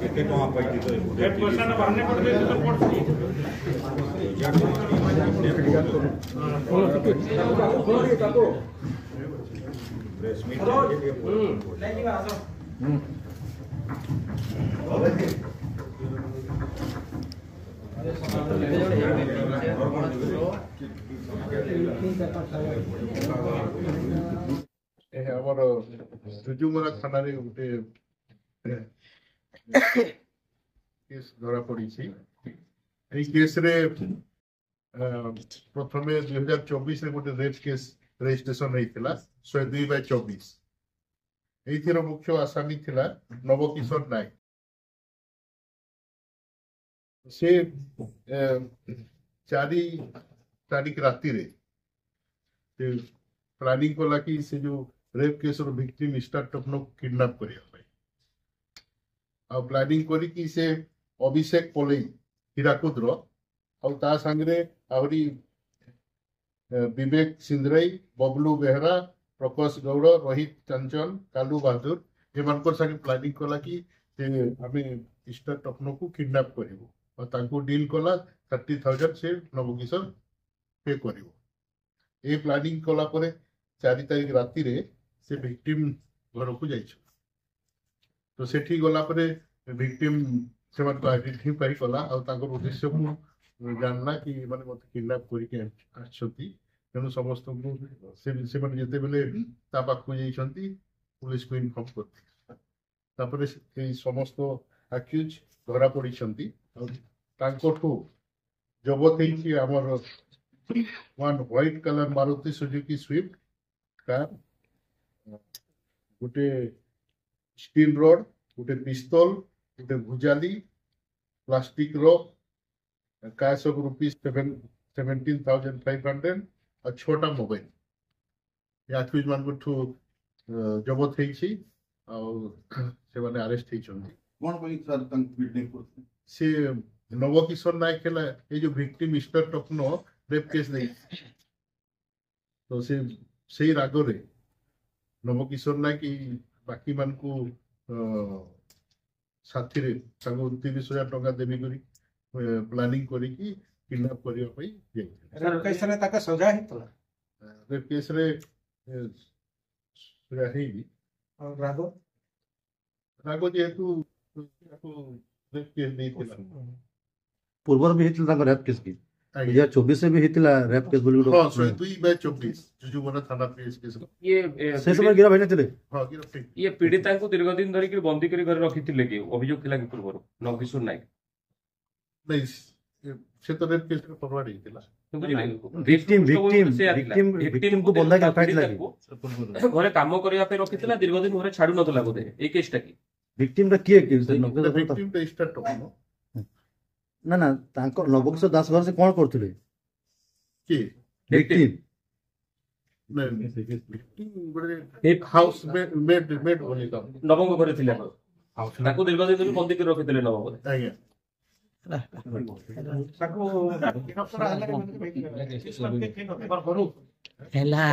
କେତେ ଟଙ୍କା ପାଇଛି ତ ଆମର ସୁଜୁମରା ଥାନାରେ ଗୋଟେ କେସ୍ ଧରା ପଡ଼ିଛି। এই কেসরে প্রথমে 2024 গোটে রেপ কেস রেজিস্ট্রেশন হয়েছিল 102/24। এইথির মুখ্য আসামি লা নবকিশোর নায়ক। সে 4 তারিখ রাতিরে প্লানিং কলা কি সে যে রেপ কেসর ভিকটিম স্টার্টঅপনো কিডন্যাপ করিয়া প্ଲାନିଂ କରିକି ସେ ଅଭିଷେକ ପଲେଇ ହୀରାକୁଦର ଆଉ ତା ସାଙ୍ଗରେ ଆହୁରି ବିବେକ ସିନ୍ଦ୍ରାଇ, ବବଲୁ ବେହେରା, ପ୍ରକାଶ ଗୌଡ଼, ରୋହିତ ଚଞ୍ଚଲ, କାଲୁ ବାହାଦୁର ଏମାନଙ୍କର ସାଙ୍ଗେ ପ୍ଲାନିଂ କଲା କି ଆମେ ଷ୍ଟାର୍ଟଅପନକୁ କିଡନାପ କରିବୁ ଆଉ ତାଙ୍କୁ ଡିଲ୍ କଲା 30,000 ସେ ନବକିଶୋର ପେ କରିବ। ଏ ପ୍ଲାନିଂ କଲା ପରେ 4 ତାରିଖ ରାତିରେ ସେ ଭିକ୍ଟିମ ଘରକୁ ଯାଇଛୁ। तो सेठी गला परे विक्टिम सेमान को आइडेंटिफाई कला और ताकर उद्देश्य को जानला कि माने मते किडनैप करी के आछथि तेनु समस्त को से माने जते बेले ता पाखु जाइछंती पुलिस को इन्फॉर्म करथि तापरे ए समस्त अक्यूज धरा पड़िछंती और तांकोठु जबत हेछि हमर one white colour Maruti Suzuki Swift car गोटे स्टील रड गोटे पिस्तल गोटे भुजाली प्लास्टिक रो कैश ऑफ ₹17,500 और 6टा मोबाइल याक्यूज मान को जबत हेछि और से माने अरेस्ट हेछंती। कोन पई सर तंग बिल्डिंग करते से नवकिशोर नायक केला ए जो victim startup no rape case नहीं तो से रागरे नवकिशोर नायक बाकी मान को साथी रे संग 30,000 टका देबी करी प्लानिंग करी कि किडनैप करिया पई जाई सर केस रे ताका सजा हितला रे केस रे सजा हेबी और रागो जेतु को रेप केस देइतिला पूर्वर भी हितला ताका रेप केस की 2024 से भी हितला रेप केस बोली हां 102/24 जुजुमरा थाना केस ये से समय गिरा भइने थिले। हां गिरा ये पीड़िता को दीर्घ दिन धरि कि बंदी करी घर रखिथिले कि अभियोग थिला कि पूर्वर नवकिशोर नायक नहीं से तो रेप केस रे फरवर्ड हेतिला विक्टिम को बंदा के रखाइथिला कि घरे काम करिया पे रखिथिला दीर्घ दिन घरे छाडु नथला बोधे ए केसटा कि विक्टिम रा किए कि विक्टिम पे स्टार्ट हो ना ना तांको नवकिशोर दास घर से कोन करथिले कि विक्टिम नहीं विक्टिम बड़े एक हाउस मेड बोली का नवंग घरे थिला ताको दीर्घ दिन धरि बंदी करी रखिथिले नवंग बोधे आज्ञा ताको हेला